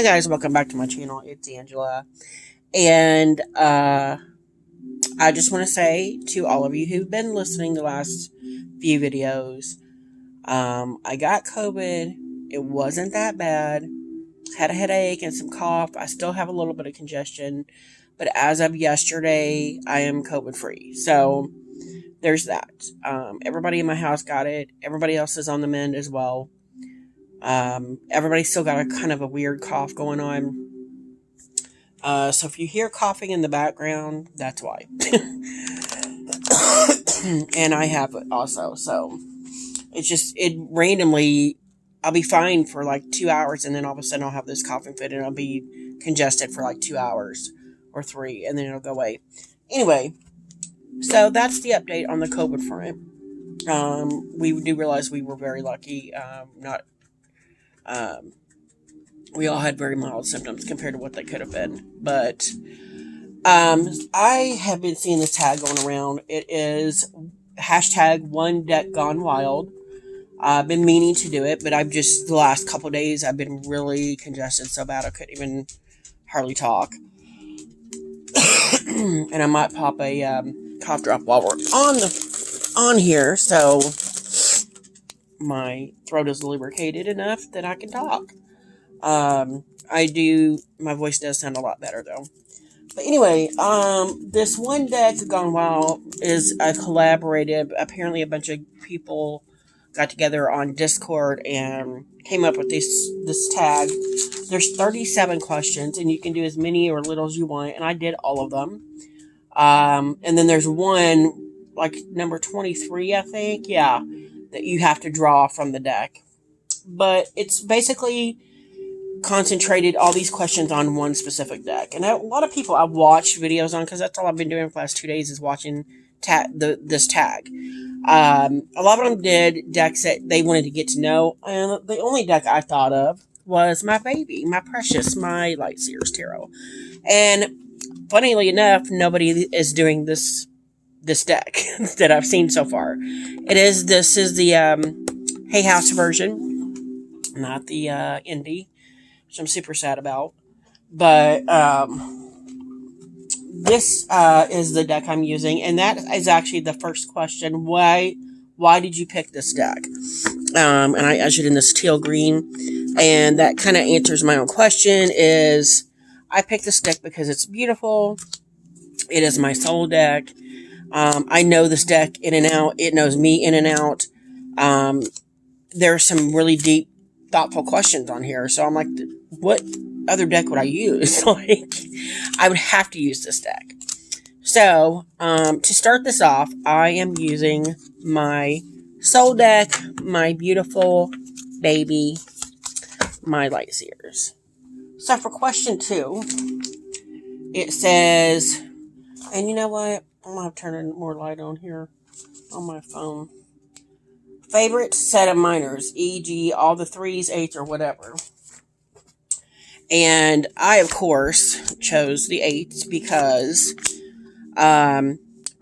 Hi guys, welcome back to my channel. It's Angela. And I just want to say to all of you who've been listening the last few videos, I got COVID. It wasn't that bad. Had a headache and some cough. I still have a little bit of congestion. But as of yesterday, I am COVID free. So there's that. Everybody in my house got it. Everybody else is on the mend as well. Everybody's still got a kind of a weird cough going on. So if you hear coughing in the background, that's why. And I have it also. So it randomly, I'll be fine for like 2 hours, and then all of a sudden I'll have this coughing fit and I'll be congested for like 2 hours or 3, and then it'll go away. Anyway, so that's the update on the COVID front. We do realize we were very lucky. We all had very mild symptoms compared to what they could have been. But I have been seeing this tag going around. It is hashtag one deck gone wild. I've been meaning to do it, but the last couple of days, I've been really congested so bad I couldn't even hardly talk. And I might pop a cough drop while we're on here, so my throat is lubricated enough that I can talk. My voice does sound a lot better though. But anyway, this one deck gone wild is a collaborative. Apparently a bunch of people got together on Discord and came up with this tag. There's 37 questions, and you can do as many or little as you want, and I did all of them. And then there's one, like number 23, I think, yeah, that you have to draw from the deck. But it's basically concentrated all these questions on one specific deck. And a lot of people I've watched videos on, because that's all I've been doing for the last 2 days is watching this tag. A lot of them did decks that they wanted to get to know, and the only deck I thought of was my baby, my precious, my Lightseers Tarot. And funnily enough, nobody is doing this deck that I've seen so far. This is the Hay House version, not the indie, which I'm super sad about. But this is the deck I'm using, and that is actually the first question. Why did you pick this deck? And I ushered in this teal green, and that kind of answers my own question. Is I picked this deck because it's beautiful. It is my soul deck. I know this deck in and out. It knows me in and out. There are some really deep, thoughtful questions on here. So I'm like, what other deck would I use? Like, I would have to use this deck. So, to start this off, I am using my soul deck, my beautiful baby, my Lightseers. So for question 2, it says, and you know what? I'm going to turn more light on here on my phone. Favorite set of minors, e.g. all the 3s, 8s, or whatever. And I, of course, chose the 8s because,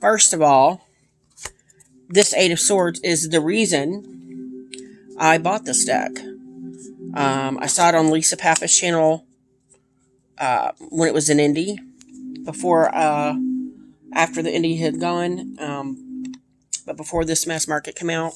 first of all, this 8 of Swords is the reason I bought this deck. I saw it on Lisa Pappas' channel when it was an indie, after the indie had gone, but before this mass market came out.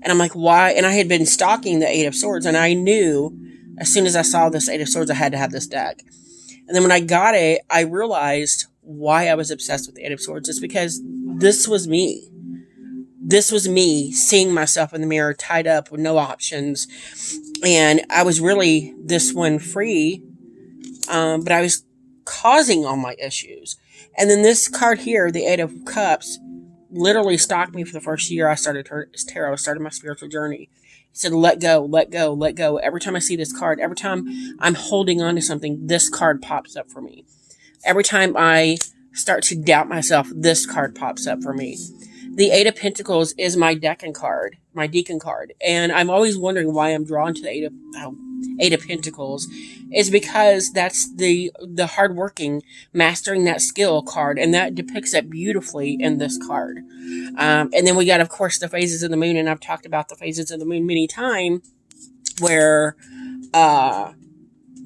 And I'm like, why? And I had been stalking the 8 of Swords, and I knew as soon as I saw this 8 of Swords, I had to have this deck. And then when I got it, I realized why I was obsessed with the 8 of Swords. It's because this was me. This was me seeing myself in the mirror, tied up with no options. And I was really this one free, but I was causing all my issues. And then this card here, the 8 of Cups, literally stalked me for the first year I started tarot, started my spiritual journey. It said, let go, let go, let go. Every time I see this card, every time I'm holding on to something, this card pops up for me. Every time I start to doubt myself, this card pops up for me. The 8 of Pentacles is my deacon card, and I'm always wondering why I'm drawn to the 8 of Pentacles. Is because that's the hardworking, mastering that skill card, and that depicts that beautifully in this card. And then we got, of course, the phases of the moon, and I've talked about the phases of the moon many times, where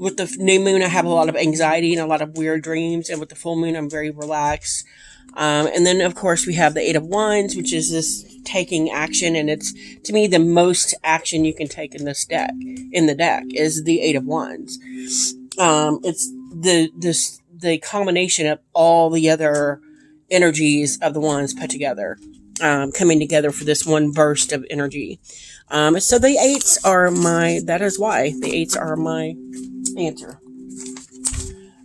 With the new moon, I have a lot of anxiety and a lot of weird dreams. And with the full moon, I'm very relaxed. And then, of course, we have the Eight of Wands, which is this taking action. And it's, to me, the most action you can take in this deck, is the Eight of Wands. It's the combination of all the other energies of the wands put together, coming together for this one burst of energy. So the eights are that is why the eights are my answer.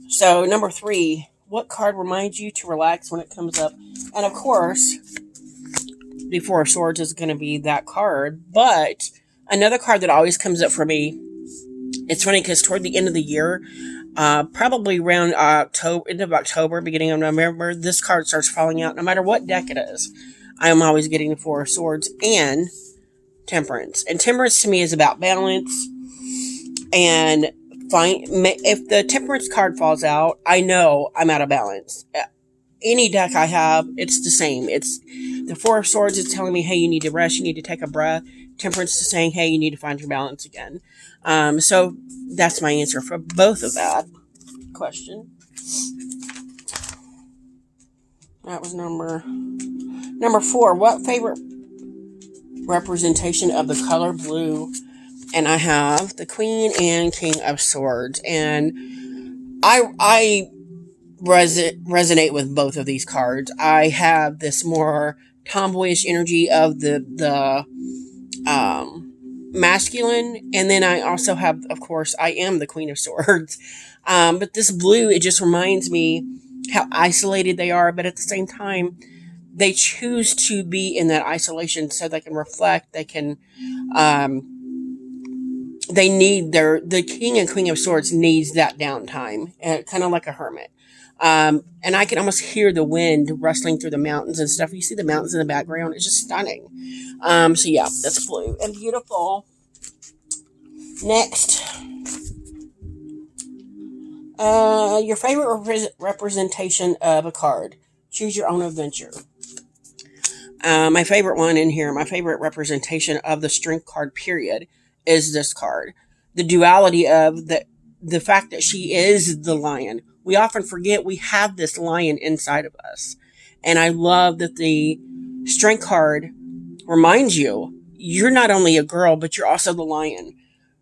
So number 3, what card reminds you to relax when it comes up? And of course, the Four of Swords is going to be that card, but another card that always comes up for me, it's funny because toward the end of the year, probably around end of October, beginning of November, this card starts falling out no matter what deck it is. I am always getting the Four of Swords and Temperance. And Temperance to me is about balance. And if the Temperance card falls out, I know I'm out of balance. Any deck I have, it's the same. It's the Four of Swords is telling me, hey, you need to rest, you need to take a breath. Temperance is saying, hey, you need to find your balance again. So that's my answer for both of that question. That was number 4. What favorite representation of the color blue? And I have the Queen and King of Swords. And I resonate with both of these cards. I have this more tomboyish energy of the masculine, and then I also have, of course, I am the Queen of Swords. But this blue, it just reminds me how isolated they are, but at the same time, they choose to be in that isolation so they can reflect, they can, they need the King and Queen of Swords needs that downtime, kind of like a hermit. And I can almost hear the wind rustling through the mountains and stuff. You see the mountains in the background. It's just stunning. So yeah, that's blue and beautiful. Next, your favorite representation of a card. Choose your own adventure. My favorite one in here, my favorite representation of the Strength card, period, is this card. The duality of the fact that she is the lion. We often forget we have this lion inside of us. And I love that the Strength card reminds you, you're not only a girl, but you're also the lion.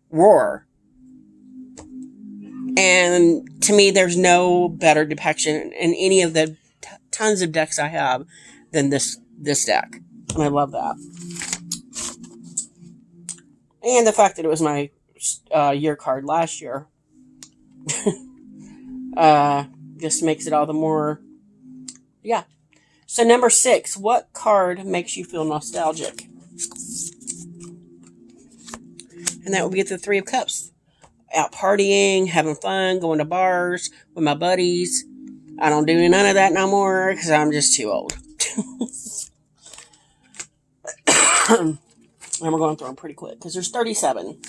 Roar. And to me, there's no better depiction in any of the tons of decks I have than this deck. And I love that. And the fact that it was my year card last year. Just makes it all the more, yeah. So number 6, what card makes you feel nostalgic? And that would be the 3 of Cups. Out partying, having fun, going to bars with my buddies. I don't do none of that no more because I'm just too old. And we're going through them pretty quick because there's 37.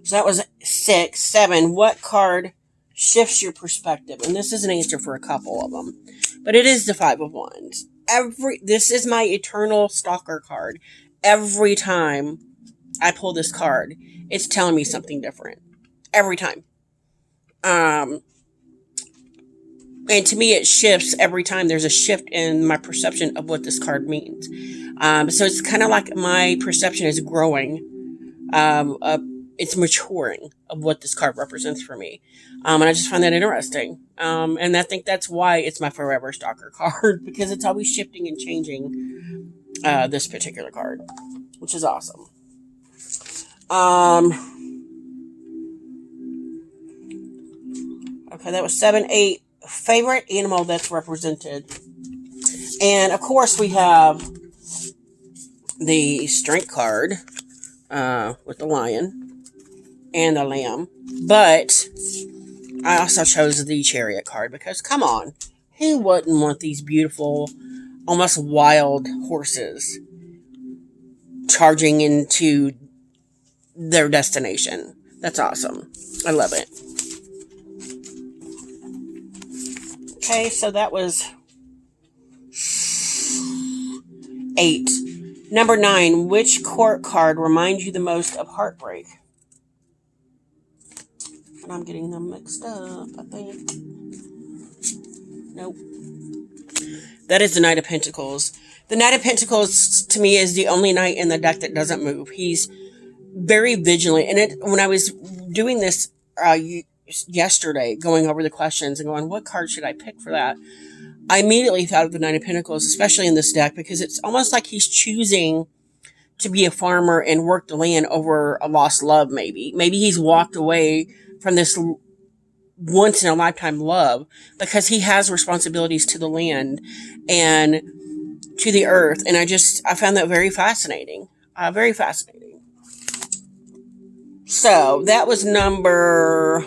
So that was 6. 7, what card shifts your perspective? And this is an answer for a couple of them, but it is the 5 of Wands. This is my eternal stalker card. Every time I pull this card, it's telling me something different. Every time. And to me, it shifts every time. There's a shift in my perception of what this card means. So it's kind of like my perception is growing. It's maturing of what this card represents for me. And I just find that interesting. And I think that's why it's my forever stalker card, because it's always shifting and changing, this particular card, which is awesome. Okay, that was 7, 8. Favorite animal that's represented. And of course we have the Strength card, with the lion and the lamb. But I also chose the Chariot card because, come on, who wouldn't want these beautiful, almost wild horses charging into their destination? That's awesome. I love it. Okay, so that was 8. Number 9, which court card reminds you the most of heartbreak? And I'm getting them mixed up, I think. Nope. That is the Knight of Pentacles. The Knight of Pentacles, to me, is the only knight in the deck that doesn't move. He's very vigilant. And when I was doing this yesterday, going over the questions and going, what card should I pick for that? I immediately thought of the Knight of Pentacles, especially in this deck, because it's almost like he's choosing to be a farmer and work the land over a lost love, maybe. Maybe he's walked away from this once in a lifetime love because he has responsibilities to the land and to the earth. And I found that very fascinating. Very fascinating. So that was number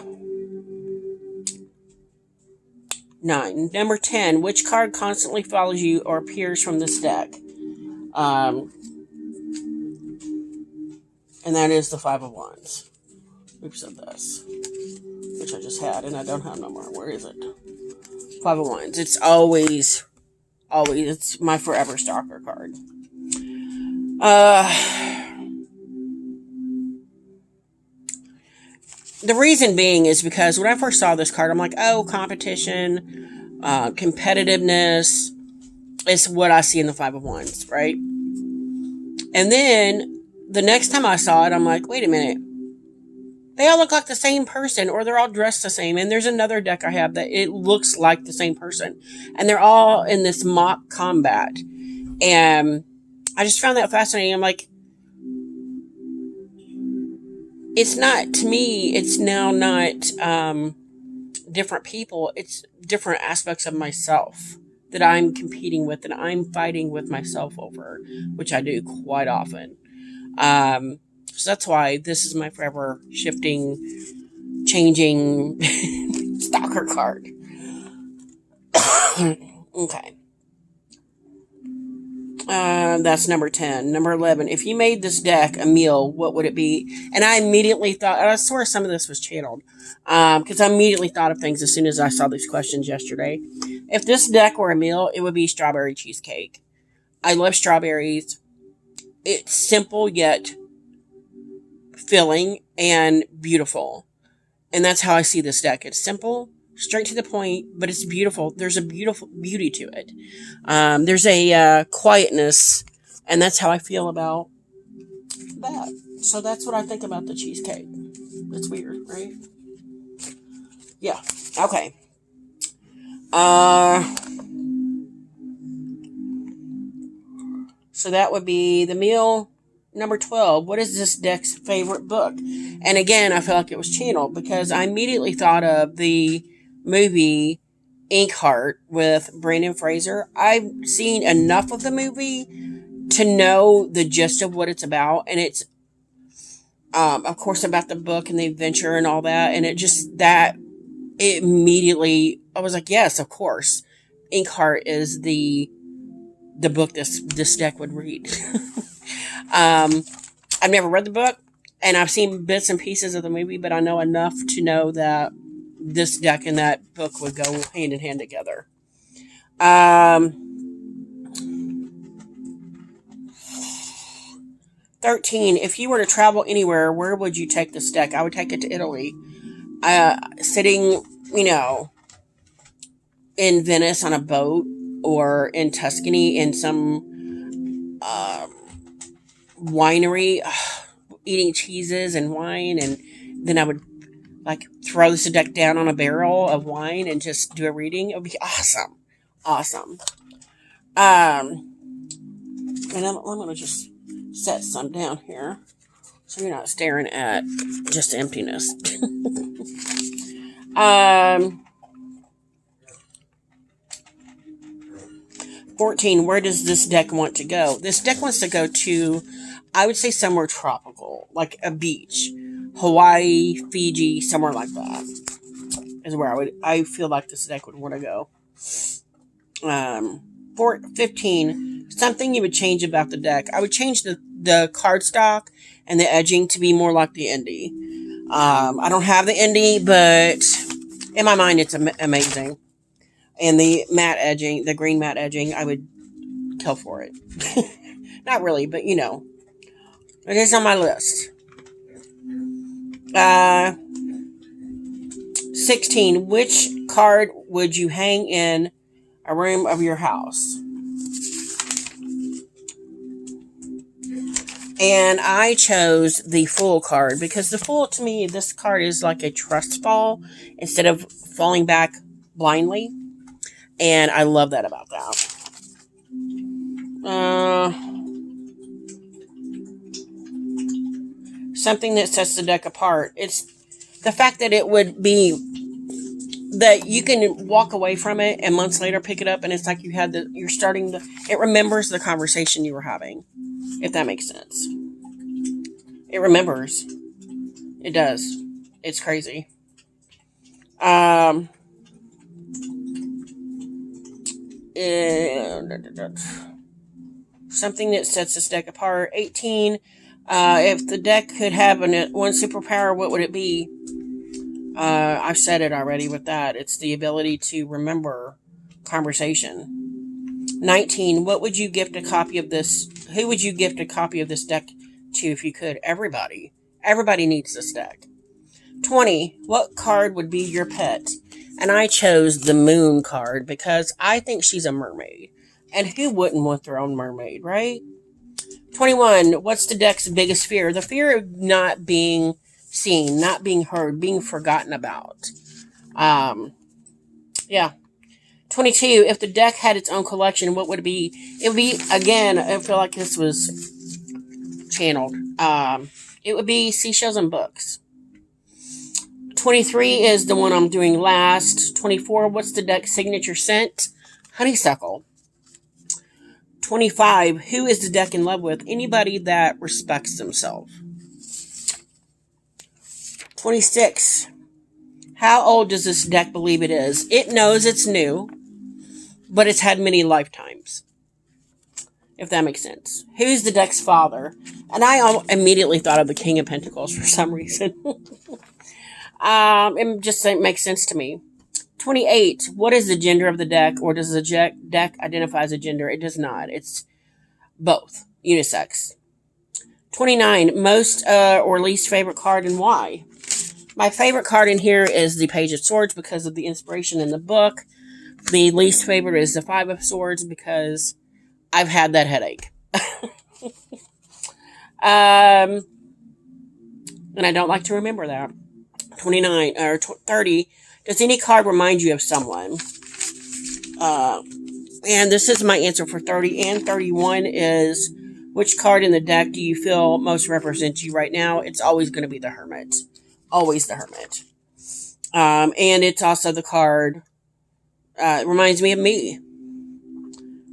9. Number 10, which card constantly follows you or appears from this deck? And that is the Five of Wands. Oops, of this. Which I just had, and I don't have no more. Where is it? Five of Wands. It's always, it's my forever stalker card. The reason being is because when I first saw this card, I'm like, oh, competition, competitiveness is what I see in the Five of Wands, right? And then the next time I saw it, I'm like, wait a minute. They all look like the same person, or they're all dressed the same. And there's another deck I have that it looks like the same person. And they're all in this mock combat. And I just found that fascinating. I'm like, it's not, to me, it's now not different people. It's different aspects of myself that I'm competing with, and I'm fighting with myself over, which I do quite often. So that's why this is my forever shifting, changing stalker card. Okay. That's number 10. Number 11. If you made this deck a meal, what would it be? And I immediately thought, and I swear some of this was channeled, because I immediately thought of things as soon as I saw these questions yesterday. If this deck were a meal, it would be strawberry cheesecake. I love strawberries. It's simple yet filling and beautiful. And that's how I see this deck. It's simple, straight to the point, but it's beautiful. There's a beautiful beauty to it. There's a quietness, and that's how I feel about that. So that's what I think about the cheesecake. It's weird, right? Yeah. Okay. So that would be the meal. Number 12, what is this deck's favorite book? And again, I feel like it was channeled because I immediately thought of the movie Inkheart with Brendan Fraser. I've seen enough of the movie to know the gist of what it's about. And it's, of course, about the book and the adventure and all that. And it immediately, I was like, yes, of course. Inkheart is the book this deck would read. I've never read the book, and I've seen bits and pieces of the movie, but I know enough to know that this deck and that book would go hand in hand together. 13, if you were to travel anywhere, where would you take this deck? I would take it to Italy. Sitting, in Venice on a boat, or in Tuscany in some winery, eating cheeses and wine, and then I would throw this deck down on a barrel of wine and just do a reading. It would be awesome. And I'm going to just set some down here so you're not staring at just emptiness. 14, where does this deck want to go? This deck wants to go to, I would say, somewhere tropical, like a beach. Hawaii, Fiji, somewhere like that is where I feel like this deck would want to go. 15, something you would change about the deck. I would change the cardstock and the edging to be more like the indie. I don't have the indie, but in my mind, it's amazing. And the matte edging, the green matte edging, I would kill for it. Not really, but it is on my list. 16. Which card would you hang in a room of your house? And I chose the Fool card because the Fool, to me, this card is like a trust fall instead of falling back blindly. And I love that about that. Something that sets the deck apart. It's the fact that it would be that you can walk away from it and months later pick it up and it's like it remembers the conversation you were having, if that makes sense. It remembers. It does. It's crazy. Something that sets this deck apart. 18. If the deck could have one superpower, what would it be? I've said it already with that. It's the ability to remember conversation. 19. What would you gift a copy of this? Who would you gift a copy of this deck to if you could? Everybody. Everybody needs this deck. 20. What card would be your pet? And I chose the Moon card because I think she's a mermaid. And who wouldn't want their own mermaid, right? 21. What's the deck's biggest fear? The fear of not being seen, not being heard, being forgotten about. Yeah. 22. If the deck had its own collection, what would it be? It would be, again, I feel like this was channeled. It would be Seashells and Books. 23 is the one I'm doing last. 24. What's the deck's signature scent? Honeysuckle. 25. Who is the deck in love with? Anybody that respects themselves. 26. How old does this deck believe it is? It knows it's new, but it's had many lifetimes. If that makes sense. Who's the deck's father? And I immediately thought of the King of Pentacles for some reason. It just makes sense to me. 28. What is the gender of the deck? Or does the deck identify as a gender? It does not. It's both. Unisex. 29. Most or least favorite card and why? My favorite card in here is the Page of Swords because of the inspiration in the book. The least favorite is the Five of Swords because I've had that headache. And I don't like to remember that. 29 or 30. Does any card remind you of someone? And this is my answer for 30 and 31 is which card in the deck do you feel most represents you right now? It's always going to be the Hermit. Always the Hermit. And it's also the card. It reminds me of me.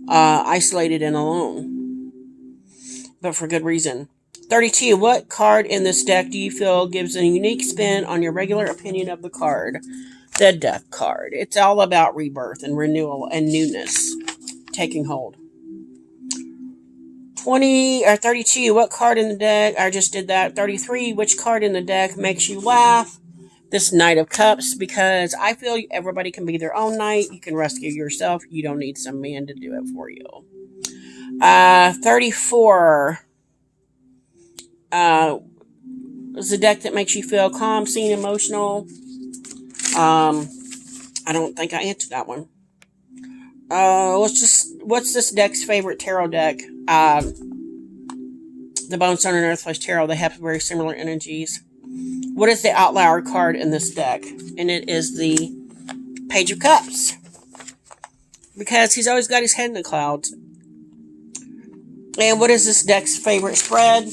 Isolated and alone. But for good reason. 32. What card in this deck do you feel gives a unique spin on your regular opinion of the card? The Death card. It's all about rebirth and renewal and newness taking hold. 32. What card in the deck? I just did that. 33. Which card in the deck makes you laugh? This Knight of Cups, because I feel everybody can be their own knight. You can rescue yourself. You don't need some man to do it for you. 34. Is the deck that makes you feel calm, seen, emotional? I don't think I answered that one. What's this deck's favorite tarot deck? The Bone, Stone, and Earthflesh Tarot. They have very similar energies. What is the outlier card in this deck? And it is the Page of Cups. Because he's always got his head in the clouds. And what is this deck's favorite spread?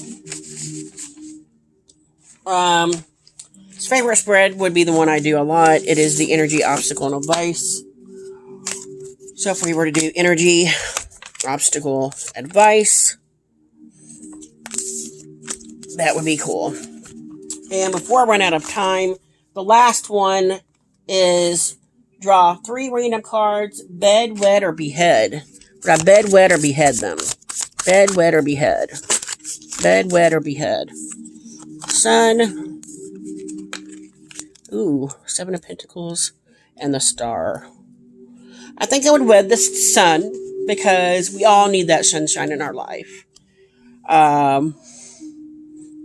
His favorite spread would be the one I do a lot. It is the Energy, Obstacle, and Advice. So if we were to do Energy, Obstacle, Advice, that would be cool. And before I run out of time, the last one is draw 3 random cards, bed, wed, or behead. Would I bed, wed, or behead them? Bed, wed, or behead? Bed, wed, or behead? Sun. Ooh, 7 of Pentacles and the Star. I think I would wed the Sun because we all need that sunshine in our life.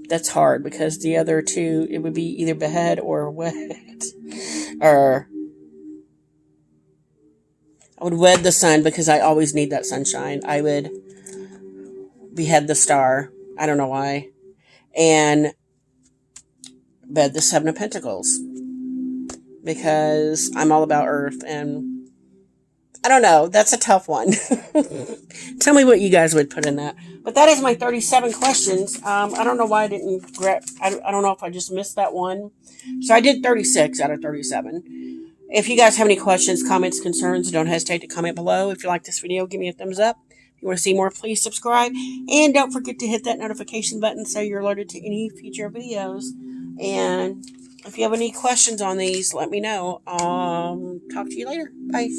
That's hard because the other two, it would be either behead or wed. or I would wed the sun because I always need that sunshine. I would behead the star. I don't know why. And bed the Seven of Pentacles because I'm all about Earth, and I don't know. That's a tough one. Tell me what you guys would put in that. But that is my 37 questions. I don't know why I didn't grab. I don't know if I just missed that one. So I did 36 out of 37. If you guys have any questions, comments, concerns, don't hesitate to comment below. If you like this video, give me a thumbs up. If you want to see more, please subscribe. And don't forget to hit that notification button so you're alerted to any future videos. And if you have any questions on these, let me know. Talk to you later. Bye.